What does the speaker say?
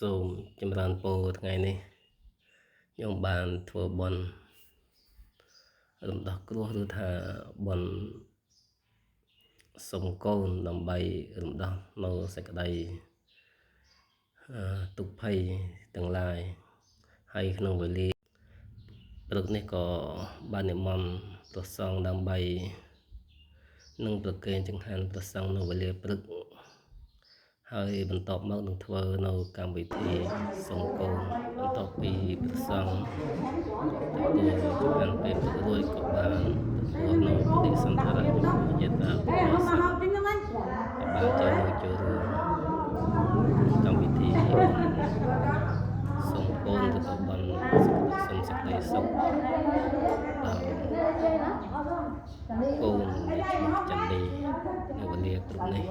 សូមចម្រើនពរថ្ងៃនេះខ្ញុំបានធ្វើបុណ្យរំដោះគ្រោះឬថាបុណ្យសុំកូនដើម្បីរំដោះនៅសេចក្តីទុក្ខភ័យទាំងឡាយហើយក្នុងវេលាព្រឹកនេះក៏បាននិមន្តព្រះសង្ឃដើម្បីនឹងប្រគេនចង្ហាន់ព្រះសង្ឃនៅវេលាព្រឹកហើយបន្ទាប់មកនឹងធ្វើនៅកម្មវិធីសុំកូនបន្ទាប់ពីព្រះសង្ឃទទួលចង្ហាន់ពេលព្រឹករួចក៏បានទទួលនៅបដិសណ្ឋារៈយេតាពុទ្ធសាសនាបានចូលរួមកម្មវិធីសុំកូនទៅបានសុំសេចក្តីសុខកូនចន្ទឌីនៅវេលាព្រឹកនេះ